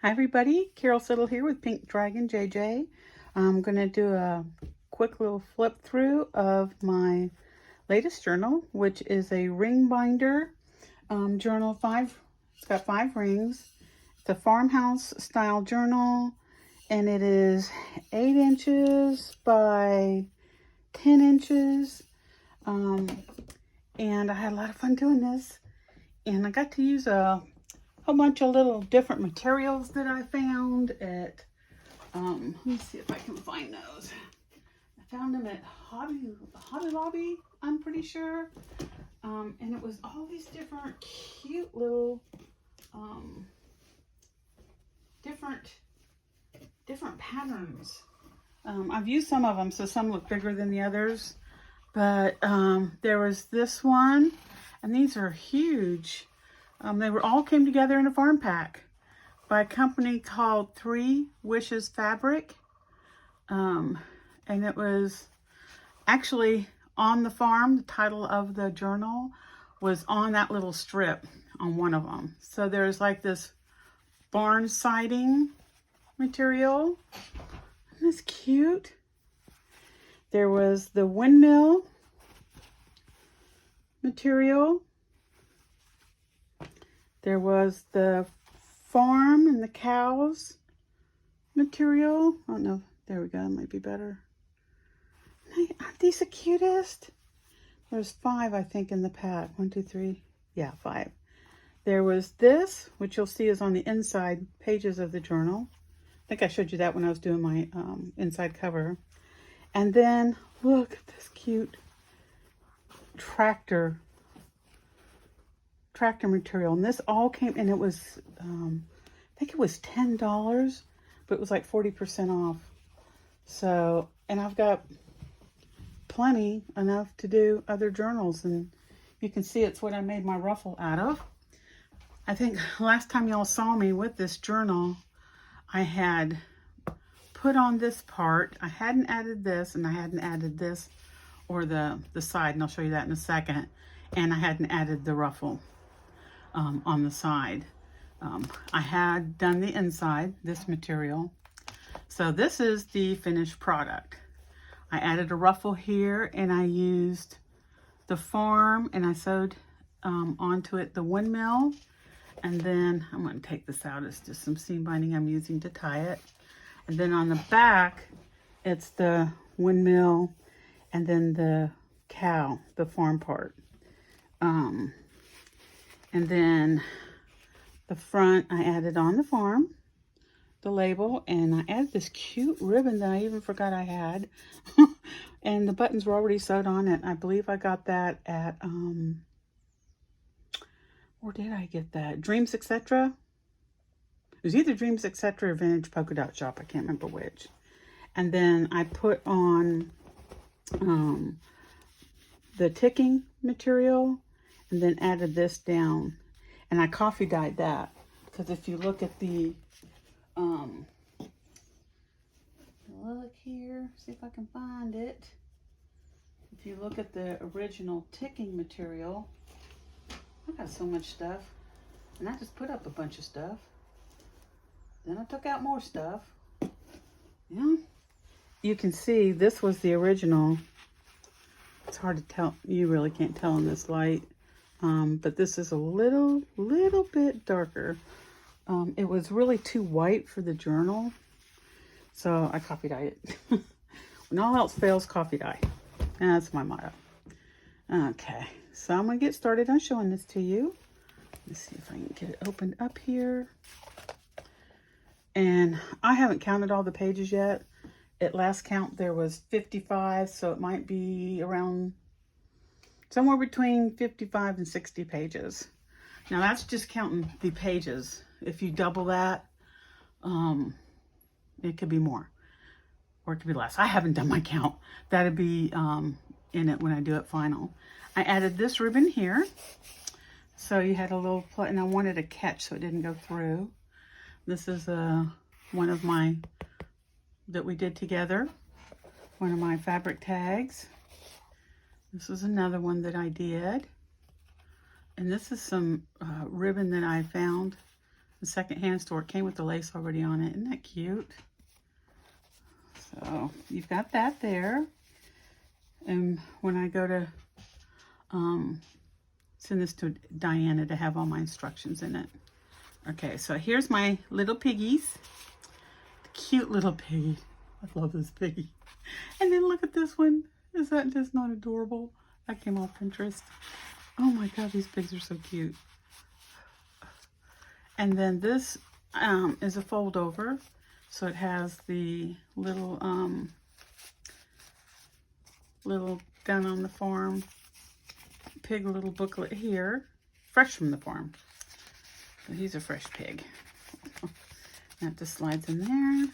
Hi everybody, Carol Siddle here with Pink Dragon JJ. I'm going to do a quick little flip through of my latest journal, which is a ring binder journal. It's got 5 rings. It's a farmhouse style journal, and it is 8 inches by 10 inches. And I had a lot of fun doing this, and I got to use a whole bunch of little different materials that I found at, let me see if I can find those. I found them at Hobby Lobby, I'm pretty sure. And it was all these different cute little, different patterns. I've used some of them, so some look bigger than the others. But there was this one, and these are huge. They all came together in a farm pack by a company called 3 Wishes Fabric. And it was actually on the farm. The title of the journal was on that little strip on one of them. So there's like this barn siding material. Isn't this cute? There was the windmill material. There was the farm and the cows material. Oh no, there we go, it might be better. Aren't these the cutest? There's 5, I think, in the pack. 1, 2, 3, yeah, 5. There was this, which you'll see is on the inside pages of the journal. I think I showed you that when I was doing my inside cover. And then, look at this cute tractor material, and this all came, and it was I think it was $10, but it was like 40% off. So, and I've got plenty enough to do other journals, and you can see it's what I made my ruffle out of. I think last time y'all saw me with this journal, I had put on this part. I hadn't added this, and I hadn't added this or the side, and I'll show you that in a second. And I hadn't added the ruffle on the side. I had done the inside, this material. So this is the finished product. I added a ruffle here, and I used the farm, and I sewed onto it the windmill. And then I'm going to take this out. It's just some seam binding I'm using to tie it. And then on the back, it's the windmill and then the cow, the farm part. And then the front, I added on the farm, the label, and I added this cute ribbon that I even forgot I had. And the buttons were already sewed on it. I believe I got that at, where did I get that? Dreams Etc. It was either Dreams Etc. or Vintage Polka Dot Shop. I can't remember which. And then I put on the ticking material, and then added this down, and I coffee dyed that, because if you look at the look here, see if I can find it. If you look at the original ticking material, I got so much stuff, and I just put up a bunch of stuff, then I took out more stuff. Yeah, you can see this was the original. It's hard to tell, you really can't tell in this light. But this is a little bit darker. It was really too white for the journal, so I coffee dyed it. When all else fails, coffee dye. That's my motto. Okay, so I'm gonna get started on showing this to you. Let's see if I can get it opened up here. And I haven't counted all the pages yet. At last count there was 55, so it might be around somewhere between 55 and 60 pages. Now that's just counting the pages. If you double that, it could be more, or it could be less. I haven't done my count. That'd be in it when I do it final. I added this ribbon here. So you had a little, and I wanted a catch so it didn't go through. This is one of my, that we did together, one of my fabric tags. This is another one that I did. And this is some ribbon that I found the secondhand store. It came with the lace already on it. Isn't that cute? So you've got that there. And when I go to send this to Diana to have all my instructions in it. Okay, so here's my little piggies. Cute little piggy. I love this piggy. And then look at this one. Is that just not adorable? That came off Pinterest. Oh my God, these pigs are so cute. And then this is a fold over. So it has the little little Down on the Farm pig little booklet here. Fresh from the farm. So he's a fresh pig. That just slides in there.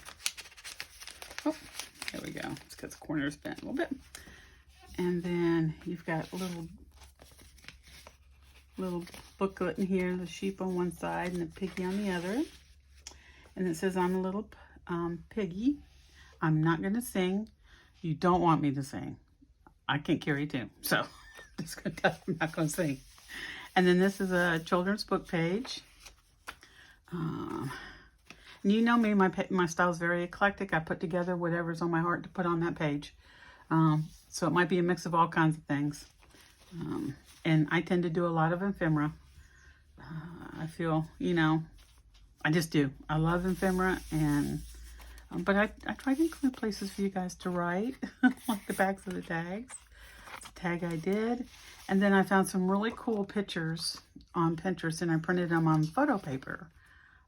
Oh, there we go. It's because the corner's bent a little bit. And then you've got a little booklet in here, the sheep on one side and the piggy on the other. And it says, I'm a little piggy. I'm not going to sing. You don't want me to sing. I can't carry a tune. So I'm just going to tell you I'm not going to sing. And then this is a children's book page. And you know me, my style is very eclectic. I put together whatever's on my heart to put on that page. So it might be a mix of all kinds of things. And I tend to do a lot of ephemera. I feel, you know, I just do. I love ephemera, and but I try to include places for you guys to write, like the backs of the tags. It's a tag I did. And then I found some really cool pictures on Pinterest, and I printed them on photo paper.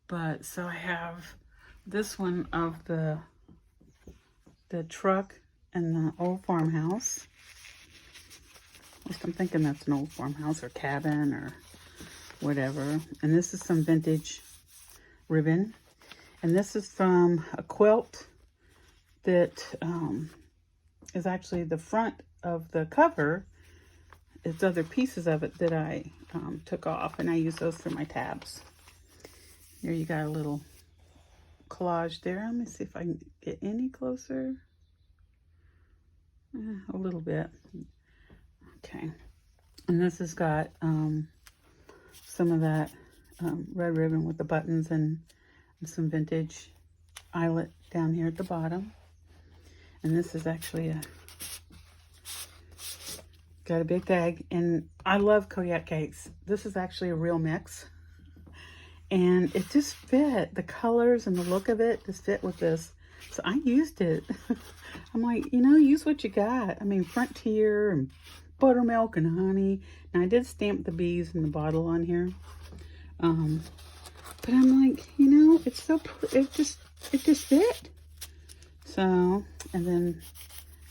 But so I have this one of the truck and the old farmhouse. At least I'm thinking that's an old farmhouse or cabin or whatever. And this is some vintage ribbon. And this is from a quilt that is actually the front of the cover. It's other pieces of it that I took off, and I use those for my tabs. Here you got a little collage there. Let me see if I can get any closer. A little bit. Okay. And this has got some of that red ribbon with the buttons and some vintage eyelet down here at the bottom. And this is actually got a big tag. And I love Kodiak cakes. This is actually a real mix. And it just fit. The colors and the look of it just fit with this. So I used it. I'm like, you know, use what you got. I mean, Frontier and buttermilk and honey. And I did stamp the bees in the bottle on here. But I'm like, you know, it's so, it just fit. So, and then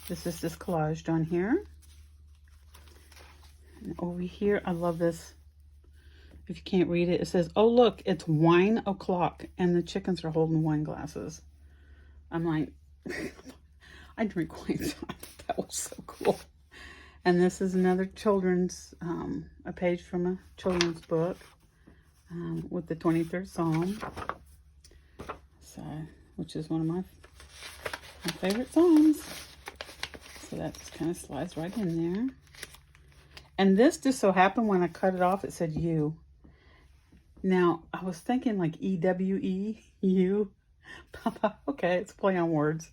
this is just collaged on here. And over here, I love this. If you can't read it, it says, oh, look, it's wine o'clock. And the chickens are holding wine glasses. I'm like, I drink wine. So that was so cool. And this is another children's, a page from a children's book with the 23rd Psalm. So, which is one of my favorite Psalms. So that just kind of slides right in there. And this just so happened when I cut it off, it said you. Now, I was thinking like E-W-E, you. Okay, it's a play on words.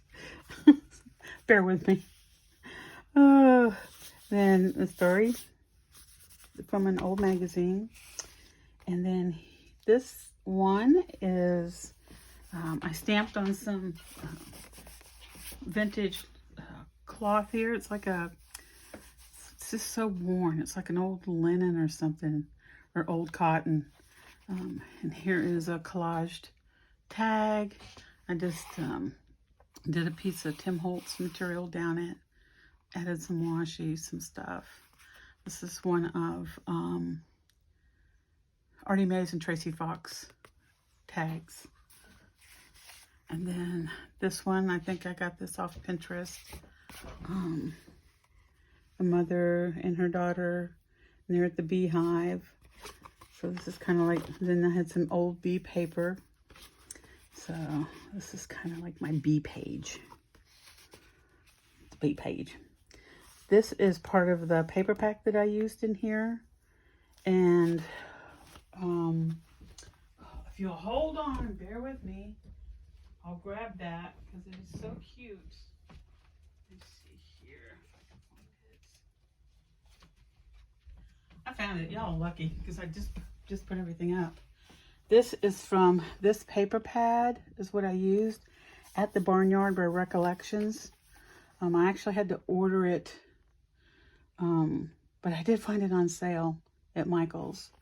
Bear with me. Then the story from an old magazine. And then this one is, I stamped on some vintage cloth here. It's like it's just so worn. It's like an old linen or something, or old cotton. And here is a collaged tag. I just did a piece of Tim Holtz material down it. Added some washi, some stuff. This is one of Artie Mays and Tracy Fox tags. And then this one, I think I got this off Pinterest. A mother and her daughter, and they're at the beehive. So this is kind of like, then I had some old bee paper. So this is kind of like my bee page. Bee page. This is part of the paper pack that I used in here. And I If you'll hold on and bear with me, I'll grab that because it is so cute. Let's see here. I found it. Y'all lucky because I just put everything up. This is from this paper pad is what I used at the Barnyard by Recollections. I actually had to order it, but I did find it on sale at Michael's.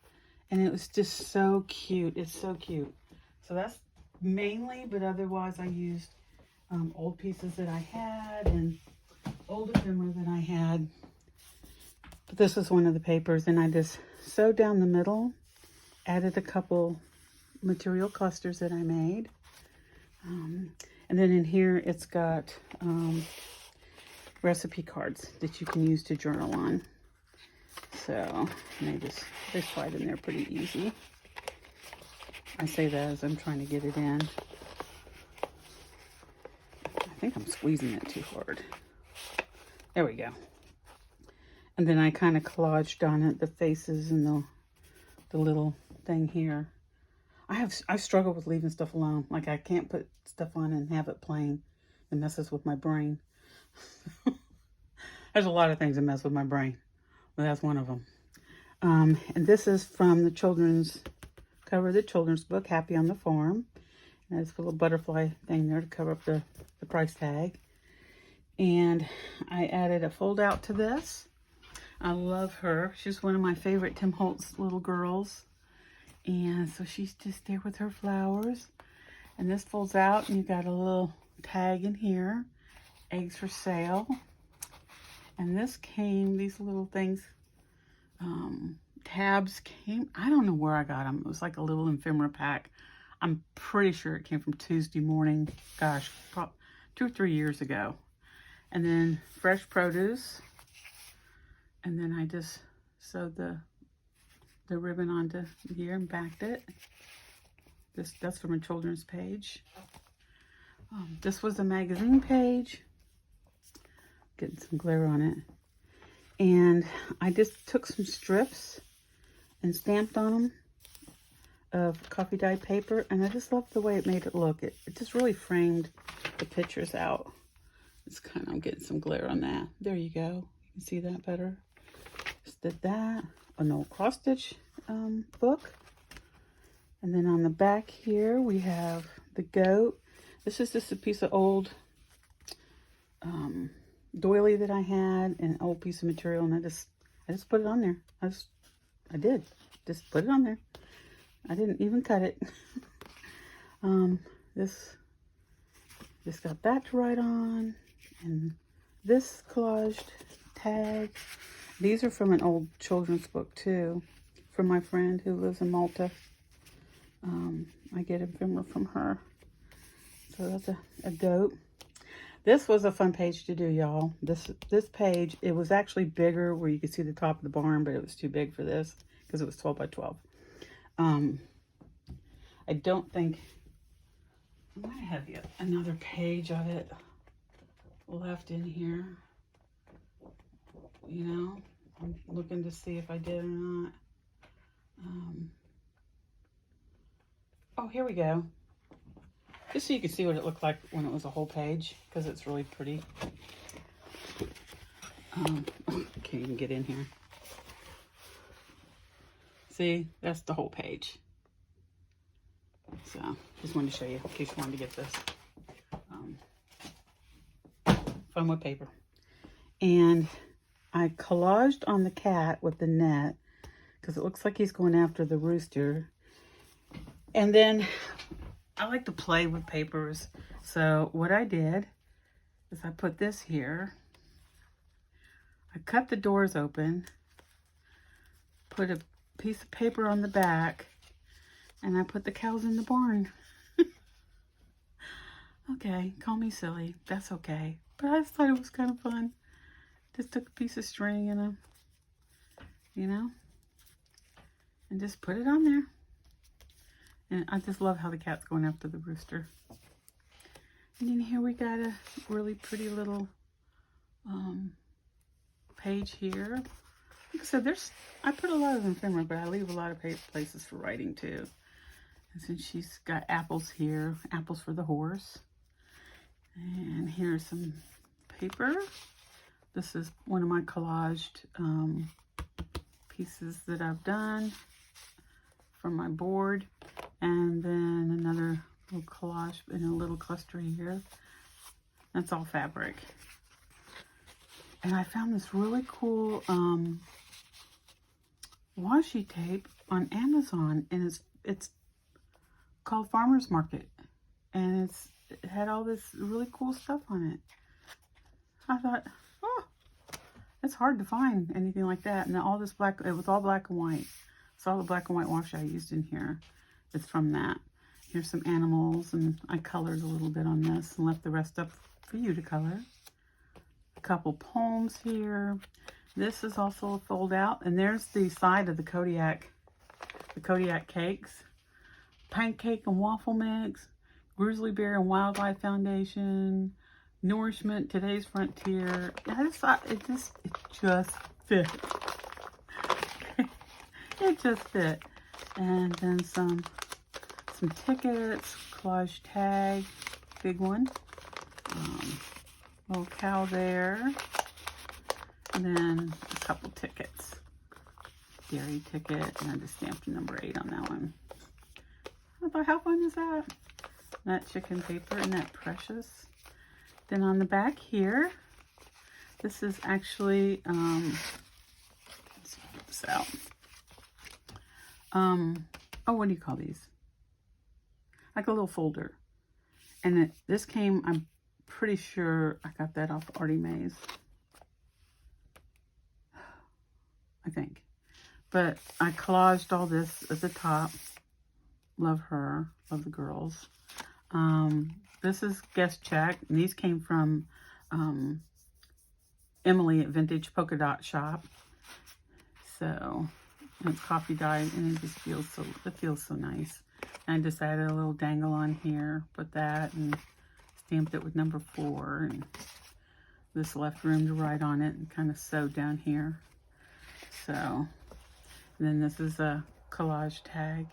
And it was just so cute. It's so cute. So that's mainly, but otherwise I used old pieces that I had and old ephemera that I had. But this is one of the papers, and I just sewed down the middle, added a couple material clusters that I made. And then in here it's got recipe cards that you can use to journal on. So they slide in there pretty easy. I say that as I'm trying to get it in. I think I'm squeezing it too hard. There we go. And then I kind of collaged on it the faces and the little thing here. I struggle with leaving stuff alone. Like I can't put stuff on and have it plain. It messes with my brain. There's a lot of things that mess with my brain. Well, that's one of them. And this is from the children's cover of the children's book, Happy on the Farm. And there's a little butterfly thing there to cover up the price tag. And I added a fold out to this. I love her. She's one of my favorite Tim Holtz little girls. And so she's just there with her flowers. And this folds out and you got a little tag in here. Eggs for sale. And this came, these little things, tabs came, I don't know where I got them. It was like a little ephemera pack. I'm pretty sure it came from Tuesday Morning. Gosh, 2 or 3 years ago. And then fresh produce. And then I just sewed the ribbon onto here and backed it. That's from a children's page. This was a magazine page. Getting some glare on it. And I just took some strips and stamped on them of coffee dyed paper. And I just loved the way it made it look. It just really framed the pictures out. It's kind of, I'm getting some glare on that. There you go. You can see that better. Just did that. An old cross stitch book. And then on the back here we have the goat. This is just a piece of old doily that I had, an old piece of material, and I just put it on there. I did just put it on there. I didn't even cut it. This got that to write on, and this collaged tag. These are from an old children's book too, from my friend who lives in Malta. I get ephemera from her. So that's a goat. This was a fun page to do, y'all. This page, it was actually bigger where you could see the top of the barn, but it was too big for this because it was 12 by 12. I don't think, I might have another page of it left in here. You know, I'm looking to see if I did or not. Oh, here we go. Just so you can see what it looked like when it was a whole page, because it's really pretty. Can't even get in here. See, that's the whole page. So, just wanted to show you in case you wanted to get this. Fun with paper. And I collaged on the cat with the net, because it looks like he's going after the rooster. And then I like to play with papers. So what I did is I put this here. I cut the doors open, put a piece of paper on the back, and I put the cows in the barn. Okay, call me silly. That's okay. But I just thought it was kind of fun. Just took a piece of string and and just put it on there. And I just love how the cat's going after the rooster. And then here we got a really pretty little page here. Like I said, I put a lot of ephemera, but I leave a lot of places for writing too. And since she's got apples here, apples for the horse. And here's some paper. This is one of my collaged pieces that I've done from my board. And then another little collage in a little cluster here. That's all fabric. And I found this really cool washi tape on Amazon, and it's called Farmer's Market, and it had all this really cool stuff on it. I thought, oh, it's hard to find anything like that. And all this black, it was all black and white. So all the black and white washi I used in here is from that. Here's some animals, and I colored a little bit on this and left the rest up for you to color. A couple poems here. This is also a fold out, and there's the side of the Kodiak cakes. Pancake and waffle mix, Grizzly Bear and Wildlife Foundation, Nourishment, Today's Frontier. I just thought it just fit. It just fit. And then some tickets, collage tag, big one. Little cow there. And then a couple tickets. Dairy ticket, and I just stamped number 8 on that one. I thought, how fun is that? That chicken paper, isn't that precious? Then on the back here, this is actually, let's put this out. Oh, what do you call these? Like a little folder. And this came, I'm pretty sure I got that off Artie Mae's. I think. But I collaged all this at the top. Love her. Love the girls. This is guest check. And these came from Emily at Vintage Polka Dot Shop. So, and it's coffee dyed, and it just feels so nice. And I just added a little dangle on here. Put that and stamped it with number 4. And this left room to write on it and kind of sewed down here. So, and then this is a collage tag,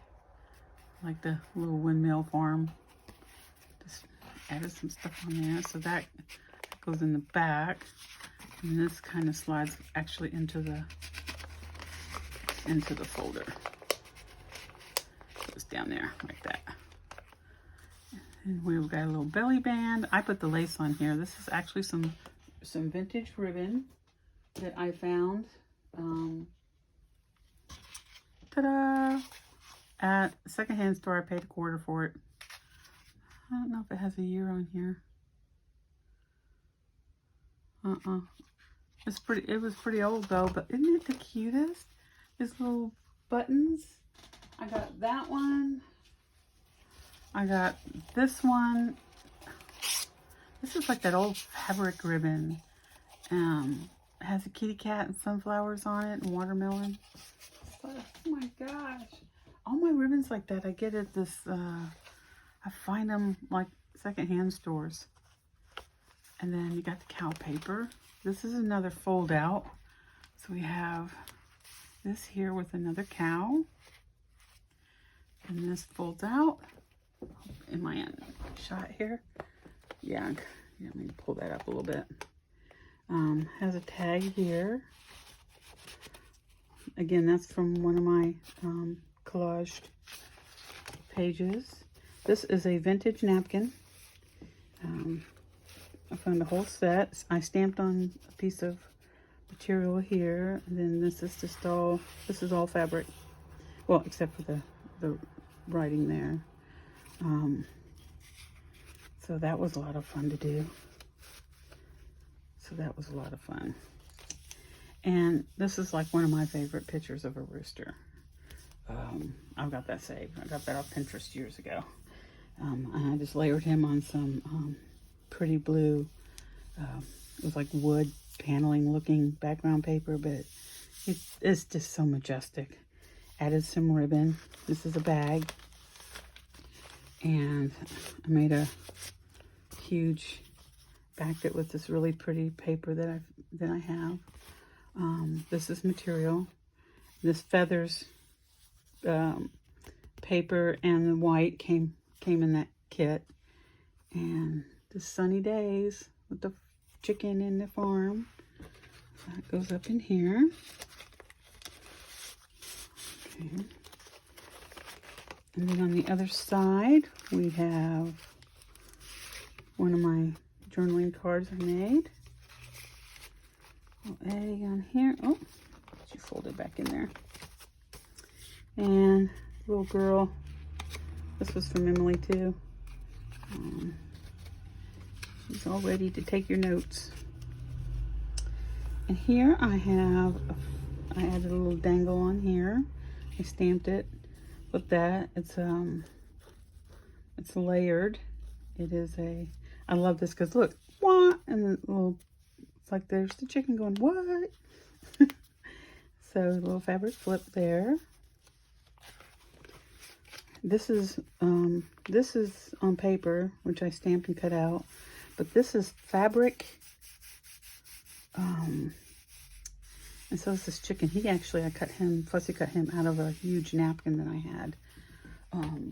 like the little windmill farm. Just added some stuff on there, so that goes in the back. And this kind of slides actually into the folder. Goes down there like that. And we've got a little belly band. I put the lace on here. This is actually some vintage ribbon that I found. Ta-da! At a secondhand store, I paid $1 for it. I don't know if it has a year on here. It was pretty old though, but isn't it the cutest? These little buttons. I got that one. I got this one. This is like that old fabric ribbon. It has a kitty cat and sunflowers on it and watermelon. Oh my gosh. All my ribbons like that I get at this, I find them like secondhand stores. And then you got the cow paper. This is another fold out. So we have this here with another cow. And this folds out. Am I in shot here? Yeah, let me pull that up a little bit. Has a tag here. Again, that's from one of my collaged pages. This is a vintage napkin. I found a whole set. I stamped on a piece of material here. And then this is just all, this is all fabric. Well, except for the writing there. So that was a lot of fun to do. So that was a lot of fun. And this is like one of my favorite pictures of a rooster. I've got that saved. I got that off Pinterest years ago. And I just layered him on some pretty blue, it was like wood paneling looking background paper, but it's just so majestic. Added some ribbon. This is a bag. And I made a huge backed it with this really pretty paper that I have. This is material. This feathers paper and the white came in that kit. And the sunny days with the chicken in the farm. So that goes up in here. Okay. And then on the other side, we have one of my journaling cards I made. Little egg on here. Oh, she folded back in there. And little girl. This was from Emily too. She's all ready to take your notes. And here I added a little dangle on here. I stamped it with that. It's layered. It is I love this because look, what? And the little, it's like there's the chicken going, what? So a little fabric flip there. This is on paper, which I stamped and cut out. But this is fabric. And so is this chicken. He actually, Fussy cut him out of a huge napkin that I had.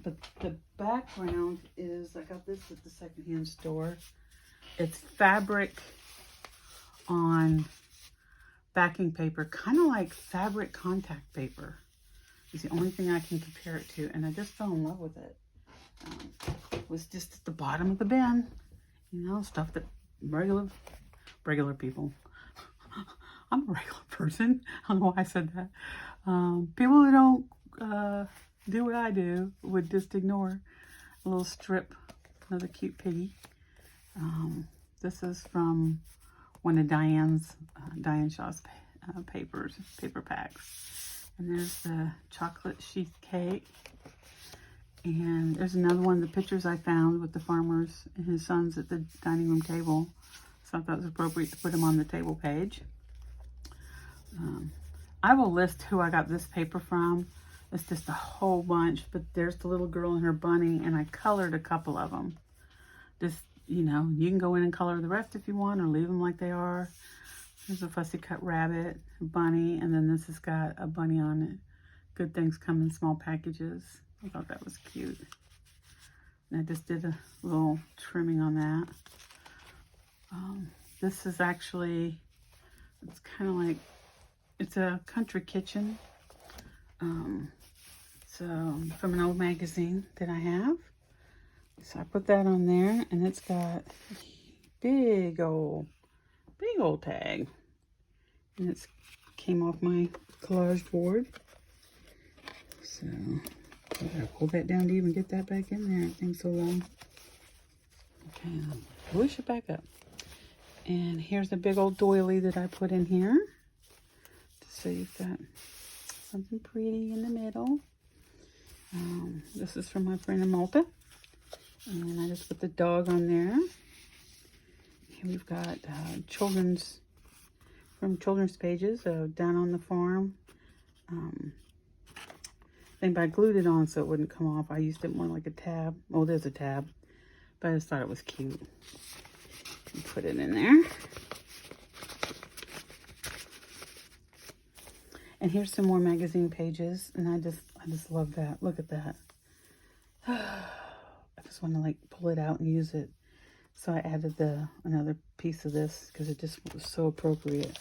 But the background is, I got this at the secondhand store. It's fabric on backing paper, kind of like fabric contact paper. It's the only thing I can compare it to, and I just fell in love with it. It was just at the bottom of the bin, you know, stuff that regular people. I'm a regular person. I don't know why I said that. People who don't do what I do would just ignore a little strip. Another cute piggy. This is from one of Diane Shaw's paper packs. And there's the chocolate sheath cake. And there's another one of the pictures I found with the farmers and his sons at the dining room table. So I thought it was appropriate to put them on the table page. I will list who I got this paper from. It's just a whole bunch, but there's the little girl and her bunny, and I colored a couple of them. Just, you know, you can go in and color the rest if you want, or leave them like they are. There's a fussy cut rabbit, a bunny, and then this has got a bunny on it. Good things come in small packages. I thought that was cute. And I just did a little trimming on that. This is actually, it's kind of like, it's a country kitchen. So from an old magazine that I have. So I put that on there, and it's got big old tag. And it came off my collage board. So I gotta pull that down to even get that back in there. It thing's so long. Okay, I'll push it back up. And here's a big old doily that I put in here. So you've got something pretty in the middle. This is from my friend in Malta. And I just put the dog on there. Here we've got children's pages. So Down on the Farm. But I glued it on so it wouldn't come off. I used it more like a tab. Oh, there's a tab. But I just thought it was cute. And put it in there. And here's some more magazine pages, and I just love that. Look at that. I just want to like pull it out and use it. So I added another piece of this because it just was so appropriate.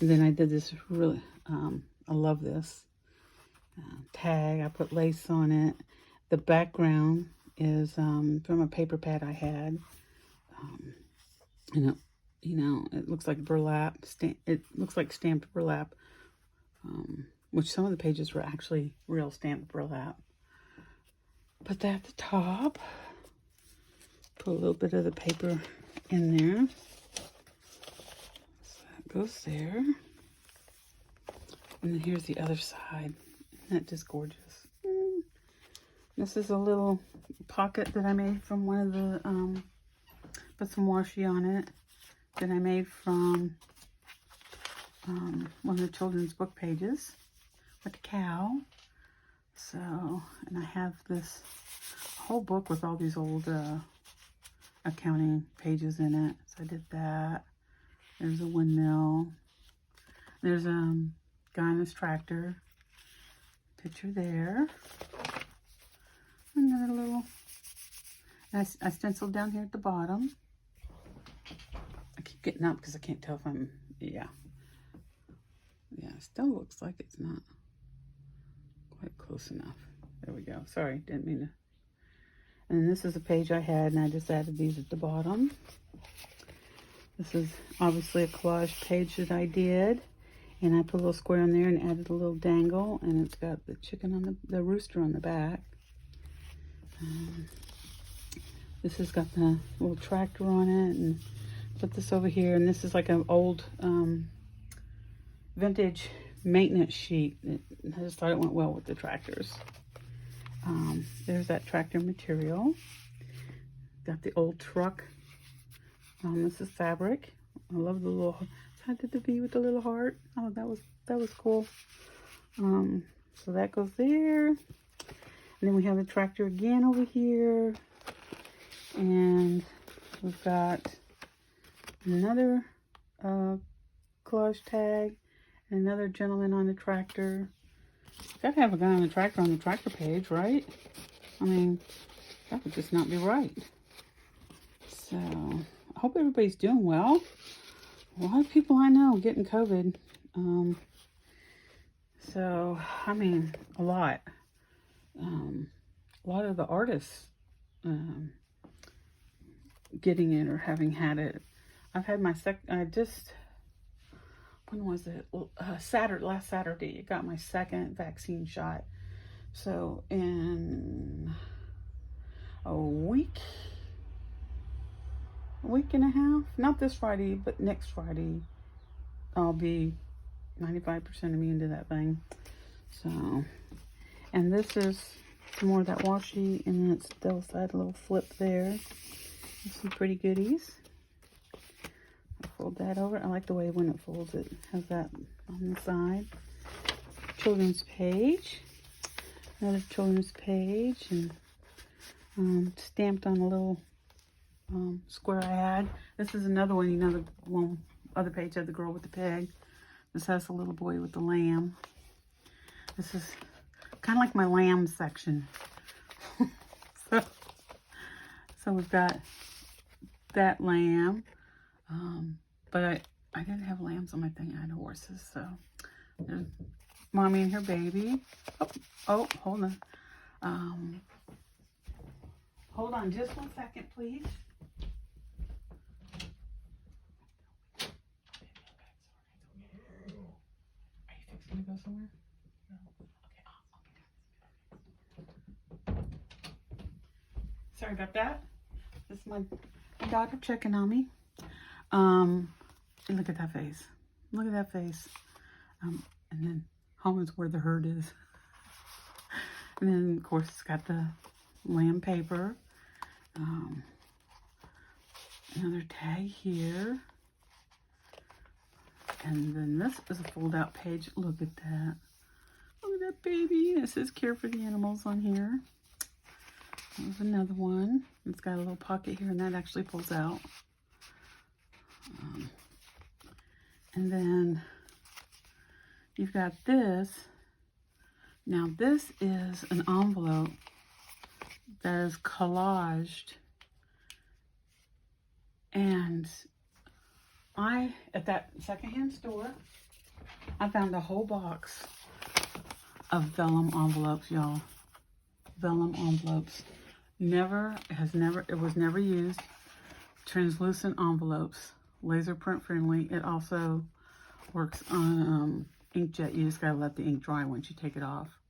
And then I did this really, I love this tag. I put lace on it. The background is from a paper pad I had. And it looks like burlap. It looks like stamped burlap. Which some of the pages were actually real stamped burlap. Put that at the top. Put a little bit of the paper in there. So that goes there. And then here's the other side. Isn't that just gorgeous? This is a little pocket that I made from one of the, put some washi on it, that I made from one of the children's book pages with a cow. So, and I have this whole book with all these old accounting pages in it. So I did that. There's a windmill. There's a guy in his tractor. Picture there. Another little, I stenciled down here at the bottom. I keep getting up because I can't tell if I'm, yeah. Yeah, it still looks like it's not quite close enough. There we go. Sorry, didn't mean to. And this is a page I had, and I just added these at the bottom. This is obviously a collage page that I did. And I put a little square in there and added a little dangle. And it's got the chicken on the rooster on the back. This has got the little tractor on it. And put this over here. And this is like an old vintage maintenance sheet. I just thought it went well with the tractors. There's that tractor material. Got the old truck. This is fabric. I love the little, so I did the V with the little heart. Oh, that was cool. So that goes there. And then we have the tractor again over here. And we've got another collage tag. And another gentleman on the tractor. Gotta have a guy on the tractor page, right? I mean, that would just not be right. So, I hope everybody's doing well. A lot of people I know getting COVID. So, I mean, a lot. A lot of the artists getting it or having had it. I've had my when was it? Last Saturday, I got my second vaccine shot. So in a week and a half, not this Friday, but next Friday, I'll be 95% immune to that thing. So, and this is more of that washi, and then it's double side, a little flip there. There's some pretty goodies. Fold that over. I like the way when it folds, it has that on the side. Children's page. Another children's page, and stamped on a little square I had. This is another one, other page had the girl with the pig. This has the little boy with the lamb. This is kind of like my lamb section. so we've got that lamb. But I didn't have lambs on my thing. I had horses. So there's mommy and her baby. Oh, hold on. Hold on just 1 second, please. Are you fixing to go somewhere? No. Okay, I'll be sorry about that. This is my daughter checking on me. And look at that face. Look at that face. And then home is where the herd is. And then, of course, it's got the lamb paper. Another tag here. And then this is a fold-out page. Look at that. Look at that baby. It says Care for the Animals on here. There's another one. It's got a little pocket here, and that actually pulls out. And then you've got this. Now this is an envelope that is collaged, and at that secondhand store, I found a whole box of vellum envelopes, y'all. Vellum envelopes. It was never used. Translucent envelopes. Laser print friendly. It also works on inkjet. You just gotta let the ink dry once you take it off.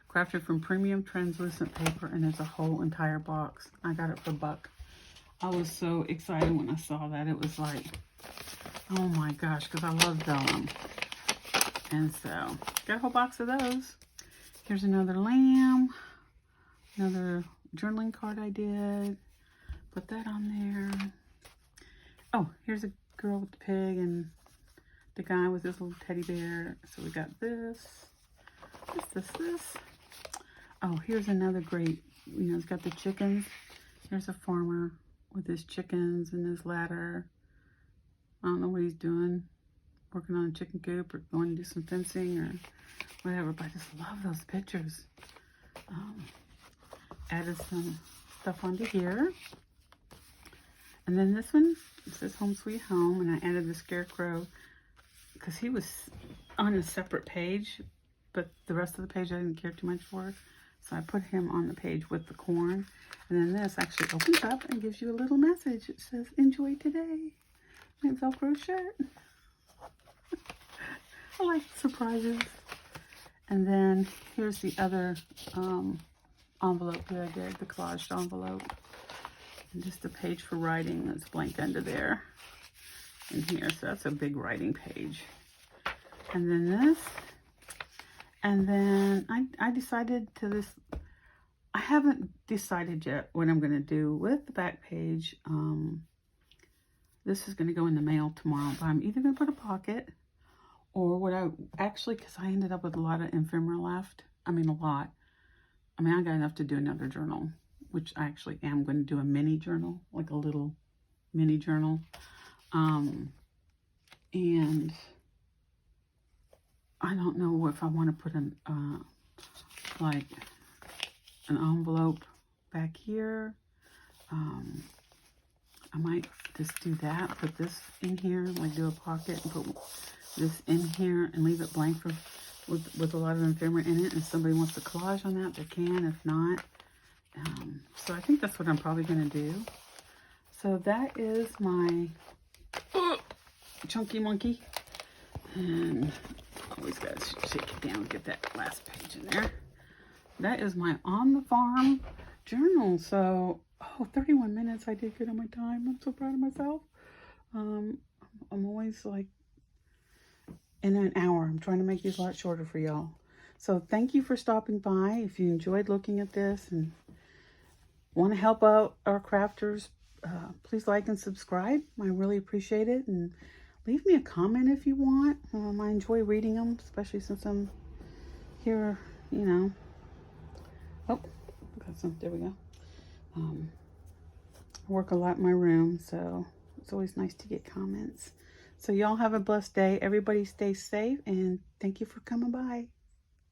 Crafted from premium translucent paper, and it's a whole entire box. I got it for $1. I was so excited when I saw that. It was like, oh my gosh, because I love vellum. And so, got a whole box of those. Here's another lamb. Another journaling card I did. Put that on there. Oh, here's a girl with the pig and the guy with his little teddy bear. So we got this. This. Oh, here's another great, it's got the chickens. Here's a farmer with his chickens and his ladder. I don't know what he's doing. Working on a chicken coop or going to do some fencing or whatever. But I just love those pictures. added some stuff onto here. And then this one, it says Home Sweet Home, and I added the scarecrow because he was on a separate page, but the rest of the page I didn't care too much for. So I put him on the page with the corn. And then this actually opens up and gives you a little message. It says, enjoy today. And Velcro shirt. I like surprises. And then here's the other envelope here I did, the collaged envelope. And just a page for writing that's blank under there. In here, so that's a big writing page. And then this. And then I decided to this, I haven't decided yet what I'm going to do with the back page. This is going to go in the mail tomorrow, but I'm either going to put a pocket or what I actually, because I ended up with a lot of ephemera left. I mean, a lot. I mean, I got enough to do another journal, which I actually am going to do a mini journal, like a little mini journal. And I don't know if I want to put an, like an envelope back here. I might just do that, put this in here, like do a pocket and put this in here and leave it blank for, with a lot of ephemera in it. And if somebody wants to collage on that, they can. If not, so I think that's what I'm probably going to do. So that is my chunky monkey. And always got to shake it down and get that last page in there. That is my on the farm journal. So, 31 minutes. I did good on my time. I'm so proud of myself. I'm always like in an hour. I'm trying to make these a lot shorter for y'all. So thank you for stopping by. If you enjoyed looking at this and want to help out our crafters, please like and subscribe. I really appreciate it. And leave me a comment if you want. I enjoy reading them, especially since I'm here, you know. Oh, got some, there we go. I work a lot in my room, so it's always nice to get comments. So y'all have a blessed day. Everybody stay safe, and thank you for coming by.